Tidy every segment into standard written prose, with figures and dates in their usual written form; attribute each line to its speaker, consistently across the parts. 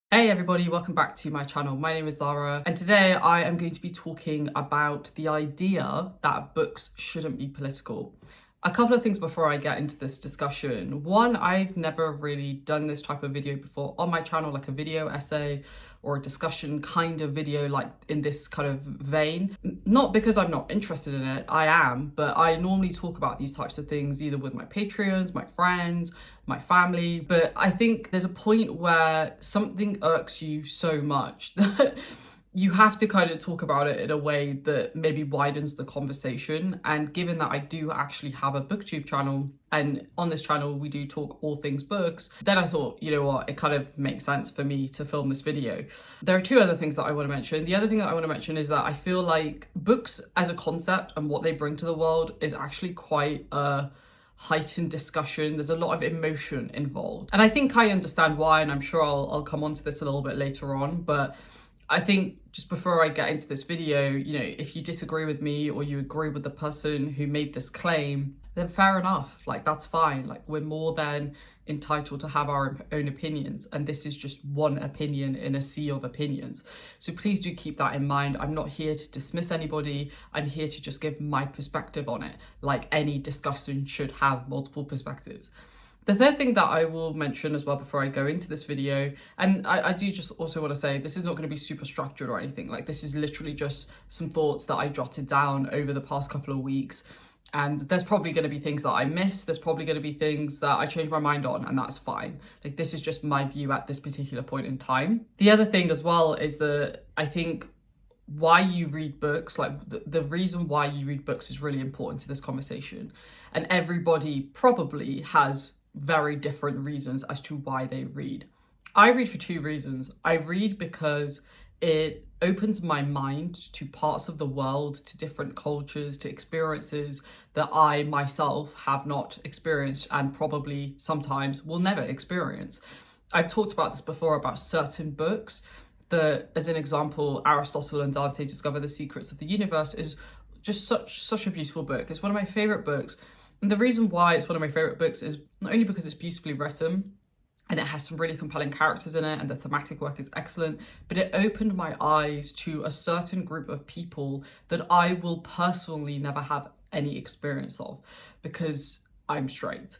Speaker 1: Hey everybody, welcome back to my channel. My name is Zara and today I am going to be talking about the idea that books shouldn't be political. A couple of things before I get into this discussion. One, I've never really done this type of video before on my channel, like a video essay or a discussion kind of video like in this kind of vein. Not because I'm not interested in it, I am, but I normally talk about these types of things either with my Patreons, my friends, my family. But I think there's a point where something irks you so much that you have to kind of talk about it in a way that maybe widens the conversation. And given that I do actually have a booktube channel, and on this channel we do talk all things books, then I thought, you know what, it kind of makes sense for me to film this video. There are two other things that I want to mention. The other thing that I want to mention is that I feel like books as a concept and what they bring to the world is actually quite a heightened discussion. There's a lot of emotion involved. And I think I understand why, and I'm sure I'll come on to this a little bit later on, but I think just before I get into this video, you know, if you disagree with me or you agree with the person who made this claim, then fair enough. Like, that's fine. Like, we're more than entitled to have our own opinions. And this is just one opinion in a sea of opinions. So please do keep that in mind. I'm not here to dismiss anybody. I'm here to just give my perspective on it. Like any discussion should have multiple perspectives. The third thing that I will mention as well before I go into this video, and I do just also want to say this is not going to be super structured or anything. Like, this is literally just some thoughts that I jotted down over the past couple of weeks. And there's probably going to be things that I miss. There's probably going to be things that I change my mind on, and that's fine. Like, this is just my view at this particular point in time. The other thing as well is that I think why you read books, like the reason why you read books is really important to this conversation. And everybody probably has very different reasons as to why they read. I read for two reasons. I read because it opens my mind to parts of the world, to different cultures, to experiences that I myself have not experienced and probably sometimes will never experience. I've talked about this before about certain books that, as an example, Aristotle and Dante Discover the Secrets of the Universe is just such a beautiful book. It's one of my favorite books. And the reason why it's one of my favorite books is not only because it's beautifully written and it has some really compelling characters in it and the thematic work is excellent, but it opened my eyes to a certain group of people that I will personally never have any experience of because I'm straight.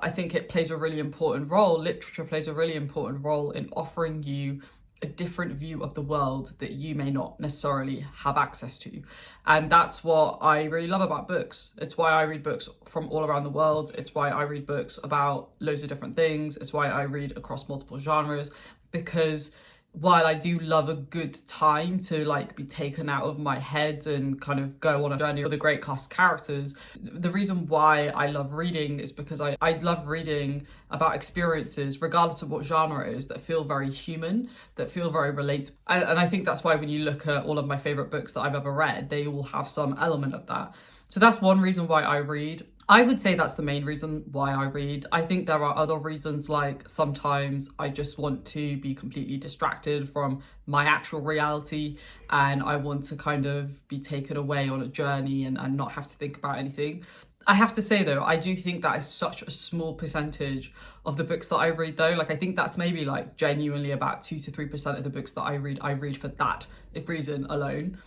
Speaker 1: I think it plays a really important role. Literature plays a really important role in offering you a different view of the world that you may not necessarily have access to. And that's what I really love about books. It's why I read books from all around the world. It's why I read books about loads of different things. It's why I read across multiple genres, because while I do love a good time to like be taken out of my head and kind of go on a journey with the great cast characters, the reason why I love reading is because I love reading about experiences, regardless of what genre it is, that feel very human, that feel very relatable. And I think that's why when you look at all of my favorite books that I've ever read, they all have some element of that. So that's one reason why I read. I would say that's the main reason why I read. I think there are other reasons, like sometimes I just want to be completely distracted from my actual reality and I want to kind of be taken away on a journey and not have to think about anything. I have to say though, I do think that is such a small percentage of the books that I read though. Like, I think that's maybe like genuinely about 2 to 3% of the books that I read for that reason alone.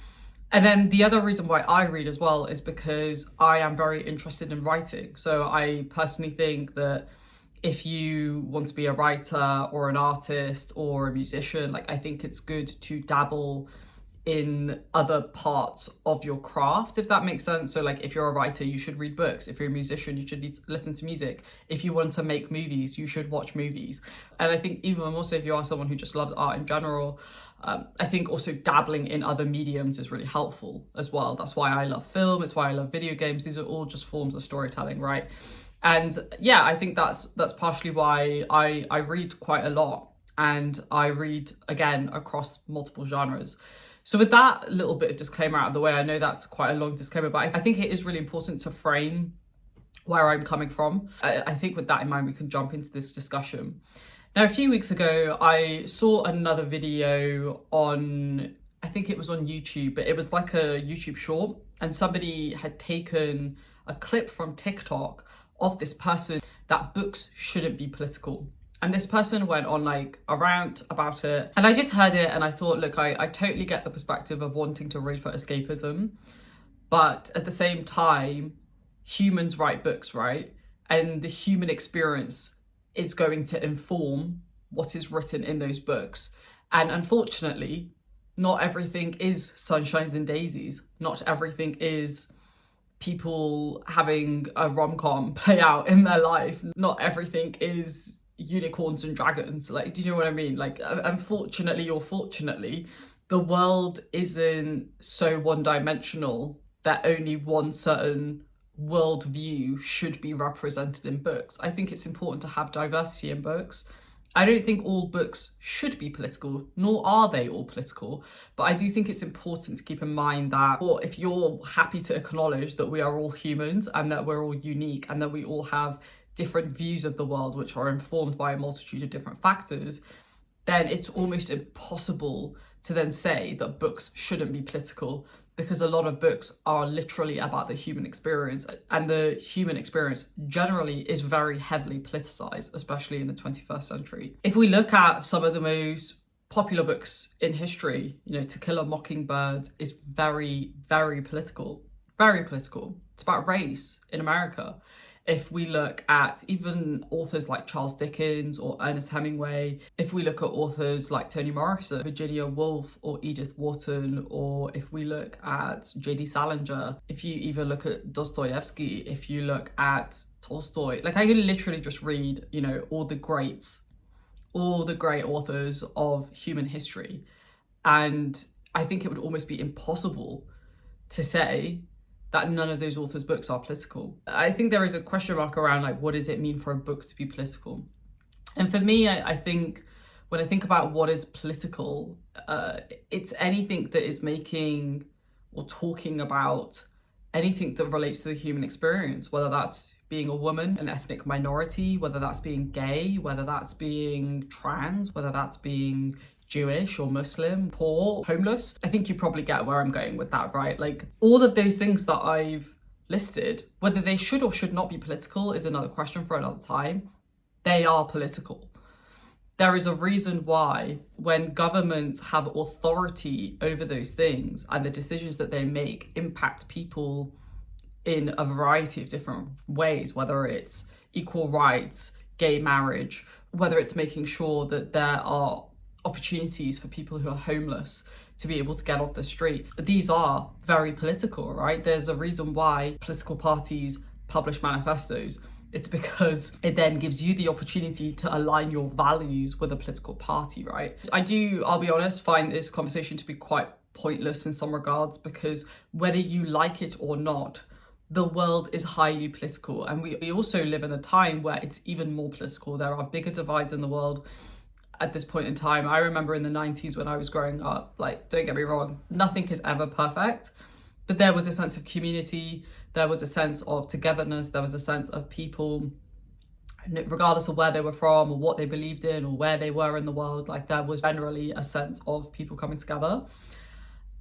Speaker 1: And then the other reason why I read as well is because I am very interested in writing. So I personally think that if you want to be a writer or an artist or a musician, like, I think it's good to dabble in other parts of your craft, if that makes sense. So like, if you're a writer, you should read books. If you're a musician, you should listen to music. If you want to make movies, you should watch movies. And I think even more so if you are someone who just loves art in general, I think also dabbling in other mediums is really helpful as well. That's why I love film. It's why I love video games. These are all just forms of storytelling, right? And yeah, I think that's partially why I read quite a lot, and I read again across multiple genres. So with that little bit of disclaimer out of the way, I know that's quite a long disclaimer, but I think it is really important to frame where I'm coming from. I think with that in mind, we can jump into this discussion. Now, a few weeks ago, I saw another video on, I think it was on YouTube, but it was like a YouTube short, and somebody had taken a clip from TikTok of this person that books shouldn't be political. And this person went on like a rant about it. And I just heard it and I thought, look, I totally get the perspective of wanting to read for escapism. But at the same time, humans write books, right? And the human experience is going to inform what is written in those books. And unfortunately, not everything is sunshines and daisies. Not everything is people having a rom-com play out in their life. Not everything is unicorns and dragons. Like, do you know what I mean? Like, unfortunately or fortunately, the world isn't so one-dimensional that only one certain worldview should be represented in books. I think it's important to have diversity in books. I don't think all books should be political, nor are they all political. But I do think it's important to keep in mind that, or if you're happy to acknowledge that we are all humans and that we're all unique and that we all have different views of the world which are informed by a multitude of different factors, then it's almost impossible to then say that books shouldn't be political, because a lot of books are literally about the human experience, and the human experience generally is very heavily politicized, especially in the 21st century. If we look at some of the most popular books in history, you know, To Kill a Mockingbird is very, very political, very political. It's about race in America. If we look at even authors like Charles Dickens or Ernest Hemingway, if we look at authors like Toni Morrison, Virginia Woolf or Edith Wharton, or if we look at J.D. Salinger, if you even look at Dostoevsky, if you look at Tolstoy, like I could literally just read, you know, all the great authors of human history. And I think it would almost be impossible to say that none of those authors' books are political. I think there is a question mark around like, what does it mean for a book to be political? And for me, I think when I think about what is political, it's anything that is making or talking about anything that relates to the human experience, whether that's being a woman, an ethnic minority, whether that's being gay, whether that's being trans, whether that's being Jewish or Muslim, poor, homeless. I think you probably get where I'm going with that, right? Like all of those things that I've listed, whether they should or should not be political is another question for another time. They are political. There is a reason why when governments have authority over those things and the decisions that they make impact people in a variety of different ways, whether it's equal rights, gay marriage, whether it's making sure that there are opportunities for people who are homeless to be able to get off the street. These are very political, right? There's a reason why political parties publish manifestos. It's because it then gives you the opportunity to align your values with a political party, right? I'll be honest, find this conversation to be quite pointless in some regards, because whether you like it or not, the world is highly political. And we also live in a time where it's even more political. There are bigger divides in the world at this point in time. I remember in the 90s when I was growing up, like, don't get me wrong, nothing is ever perfect, but there was a sense of community, there was a sense of togetherness, there was a sense of people, regardless of where they were from or what they believed in or where they were in the world, like there was generally a sense of people coming together.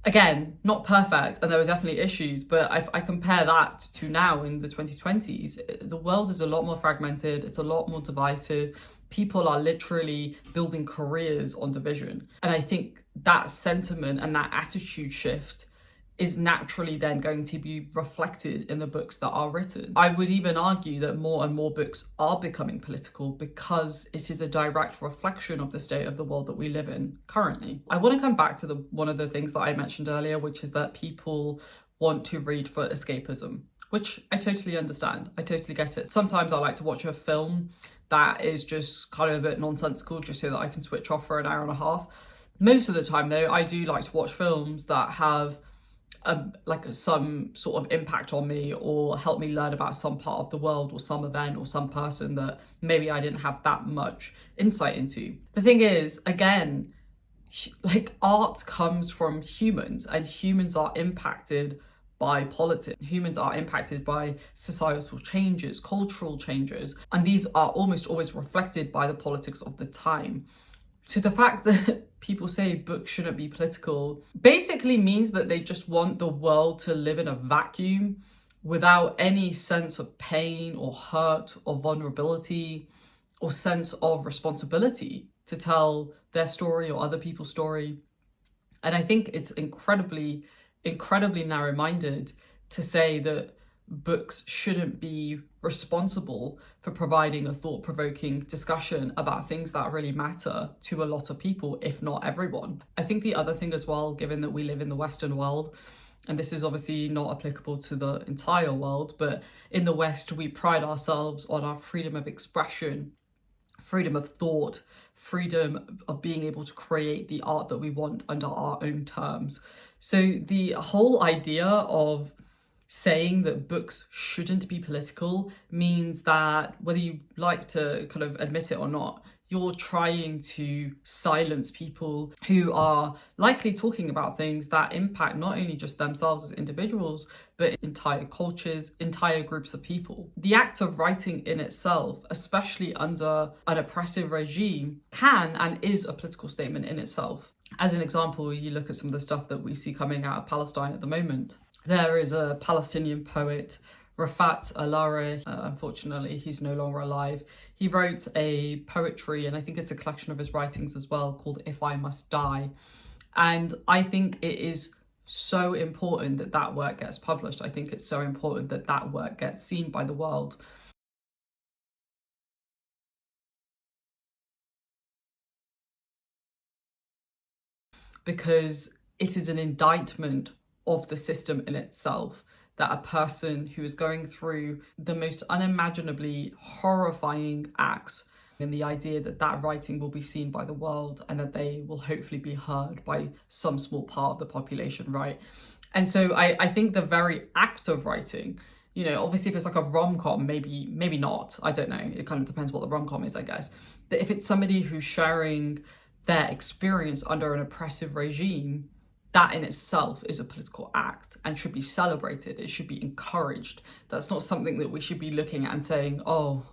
Speaker 1: Again, not perfect, and there were definitely issues, but I compare that to now in the 2020s, the world is a lot more fragmented, it's a lot more divisive. People are literally building careers on division. And I think that sentiment and that attitude shift is naturally then going to be reflected in the books that are written. I would even argue that more and more books are becoming political because it is a direct reflection of the state of the world that we live in currently. I want to come back to one of the things that I mentioned earlier, which is that people want to read for escapism, which I totally understand. I totally get it. Sometimes I like to watch a film that is just kind of a bit nonsensical just so that I can switch off for an hour and a half. Most of the time though, I do like to watch films that have some sort of impact on me or help me learn about some part of the world or some event or some person that maybe I didn't have that much insight into. The thing is, again, like art comes from humans, and humans are impacted by politics. Humans are impacted by societal changes, cultural changes, and these are almost always reflected by the politics of the time. So the fact that people say books shouldn't be political basically means that they just want the world to live in a vacuum without any sense of pain or hurt or vulnerability or sense of responsibility to tell their story or other people's story. And I think it's incredibly narrow-minded to say that books shouldn't be responsible for providing a thought-provoking discussion about things that really matter to a lot of people, if not everyone. I think the other thing as well, given that we live in the Western world, and this is obviously not applicable to the entire world, but in the West, we pride ourselves on our freedom of expression, freedom of thought, freedom of being able to create the art that we want under our own terms. So the whole idea of saying that books shouldn't be political means that, whether you like to kind of admit it or not, you're trying to silence people who are likely talking about things that impact not only just themselves as individuals, but entire cultures, entire groups of people. The act of writing in itself, especially under an oppressive regime, can and is a political statement in itself. As an example, you look at some of the stuff that we see coming out of Palestine at the moment. There is a Palestinian poet, Rafat Alare, unfortunately he's no longer alive. He wrote a poetry, and I think it's a collection of his writings as well, called If I Must Die. And I think it is so important that that work gets published. I think it's so important that that work gets seen by the world. Because it is an indictment of the system in itself, that a person who is going through the most unimaginably horrifying acts, and the idea that that writing will be seen by the world and that they will hopefully be heard by some small part of the population, right? And so I think the very act of writing, you know, obviously if it's like a rom-com, maybe not, I don't know, it kind of depends what the rom-com is, I guess. But if it's somebody who's sharing their experience under an oppressive regime, that in itself is a political act and should be celebrated. It should be encouraged. That's not something that we should be looking at and saying, oh,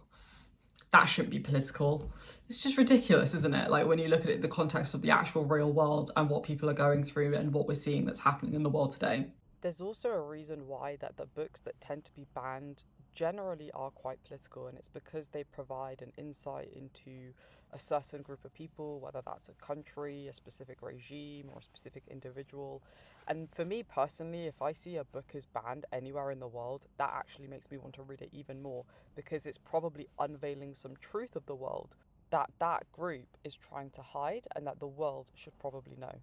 Speaker 1: that shouldn't be political. It's just ridiculous, isn't it? Like when you look at it in the context of the actual real world and what people are going through and what we're seeing that's happening in the world today.
Speaker 2: There's also a reason why that the books that tend to be banned generally are quite political, and it's because they provide an insight into a certain group of people, whether that's a country, a specific regime, or a specific individual. And for me personally, if I see a book is banned anywhere in the world, that actually makes me want to read it even more, because it's probably unveiling some truth of the world that that group is trying to hide and that the world should probably know.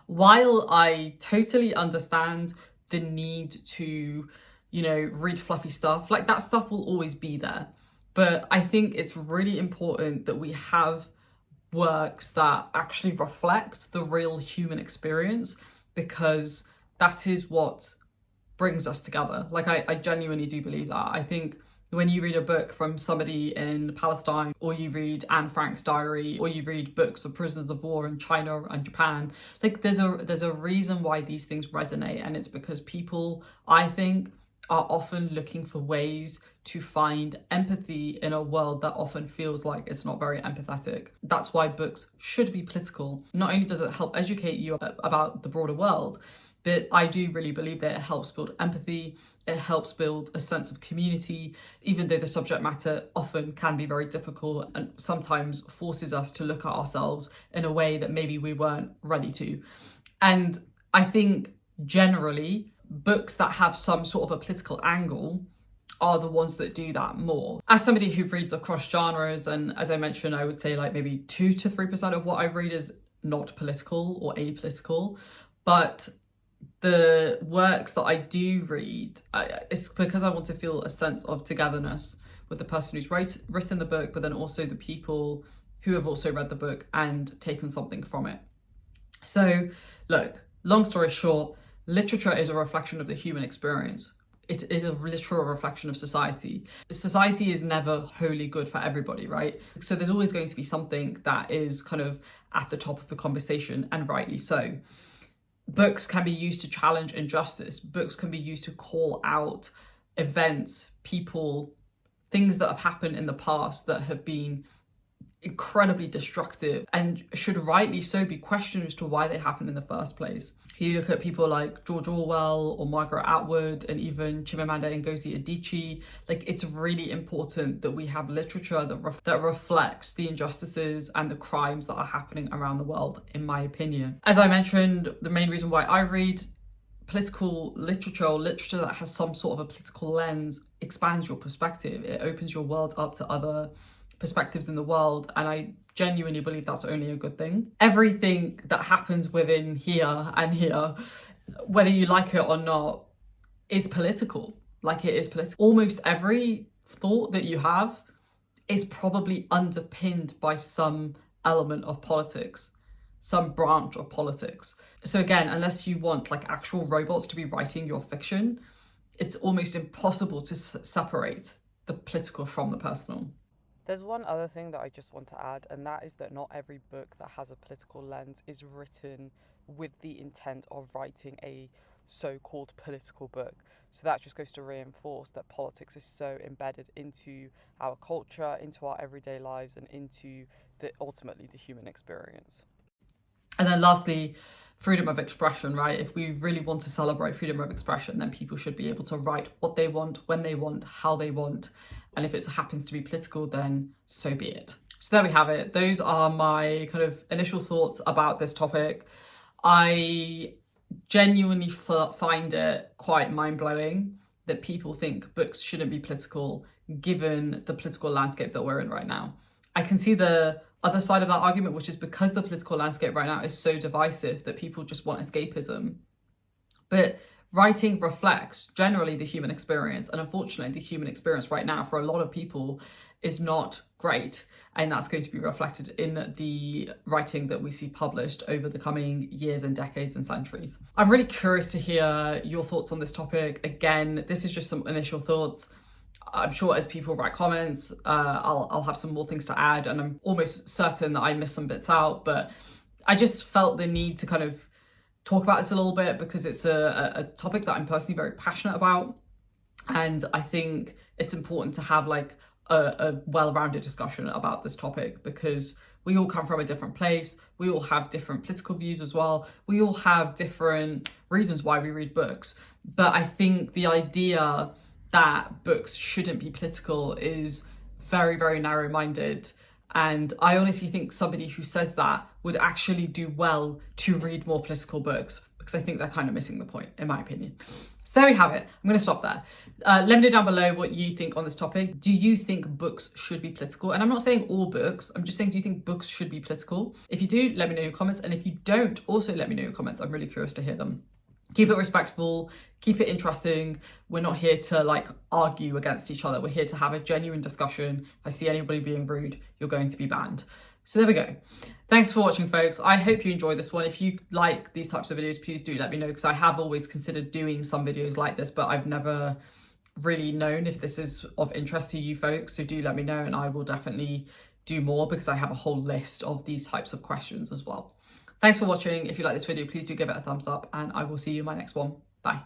Speaker 1: While I totally understand the need to, you know, read fluffy stuff, like that stuff will always be there. But I think it's really important that we have works that actually reflect the real human experience, because that is what brings us together. Like I genuinely do believe that. I think when you read a book from somebody in Palestine, or you read Anne Frank's diary, or you read books of prisoners of war in China and Japan, like there's a reason why these things resonate, and it's because people, I think, are often looking for ways to find empathy in a world that often feels like it's not very empathetic. That's why books should be political. Not only does it help educate you about the broader world, but I do really believe that it helps build empathy, it helps build a sense of community, even though the subject matter often can be very difficult and sometimes forces us to look at ourselves in a way that maybe we weren't ready to. And I think generally, books that have some sort of a political angle are the ones that do that more. As somebody who reads across genres, and as I mentioned, I would say like maybe 2 to 3% of what I read is not political or apolitical, but the works that I do read, it's because I want to feel a sense of togetherness with the person who's written the book, but then also the people who have also read the book and taken something from it. So look, long story short, literature is a reflection of the human experience. It is a literal reflection of society. Society is never wholly good for everybody, right? So there's always going to be something that is kind of at the top of the conversation, and rightly so. Books can be used to challenge injustice. Books can be used to call out events, people, things that have happened in the past that have been incredibly destructive and should rightly so be questioned as to why they happened in the first place. You look at people like George Orwell or Margaret Atwood and even Chimamanda Ngozi Adichie, like it's really important that we have literature that reflects the injustices and the crimes that are happening around the world, in my opinion. As I mentioned, the main reason why I read political literature or literature that has some sort of a political lens expands your perspective. It opens your world up to other perspectives in the world, and I genuinely believe that's only a good thing. Everything that happens within here and here, whether you like it or not, is political. Like, it is political. Almost every thought that you have is probably underpinned by some element of politics, some branch of politics. So again, unless you want like actual robots to be writing your fiction, it's almost impossible to separate the political from the personal.
Speaker 2: There's one other thing that I just want to add, and that is that not every book that has a political lens is written with the intent of writing a so-called political book. So that just goes to reinforce that politics is so embedded into our culture, into our everyday lives, and into ultimately the human experience.
Speaker 1: And then lastly, freedom of expression, right? If we really want to celebrate freedom of expression, then people should be able to write what they want, when they want, how they want. And if it happens to be political, then so be it. So there we have it. Those are my kind of initial thoughts about this topic. I genuinely find it quite mind-blowing that people think books shouldn't be political, given the political landscape that we're in right now. I can see the other side of that argument, which is because the political landscape right now is so divisive that people just want escapism. But writing reflects generally the human experience, and unfortunately the human experience right now for a lot of people is not great, and that's going to be reflected in the writing that we see published over the coming years and decades and centuries. I'm really curious to hear your thoughts on this topic. Again, this is just some initial thoughts. I'm sure as people write comments, I'll have some more things to add, and I'm almost certain that I missed some bits out, but I just felt the need to kind of talk about this a little bit because it's a topic that I'm personally very passionate about, and I think it's important to have like a well-rounded discussion about this topic because we all come from a different place, we all have different political views as well, we all have different reasons why we read books, but I think the idea that books shouldn't be political is very, very narrow-minded. And I honestly think somebody who says that would actually do well to read more political books, because I think they're kind of missing the point, in my opinion. So there we have it. I'm going to stop there. Let me know down below what you think on this topic. Do you think books should be political? And I'm not saying all books. I'm just saying, do you think books should be political? If you do, let me know your comments. And if you don't, also let me know your comments. I'm really curious to hear them. Keep it respectful, keep it interesting. We're not here to like argue against each other. We're here to have a genuine discussion. If I see anybody being rude, you're going to be banned. So there we go. Thanks for watching, folks. I hope you enjoyed this one. If you like these types of videos, please do let me know, because I have always considered doing some videos like this, but I've never really known if this is of interest to you folks. So do let me know, and I will definitely do more because I have a whole list of these types of questions as well. Thanks for watching. If you like this video, please do give it a thumbs up, and I will see you in my next one. Bye.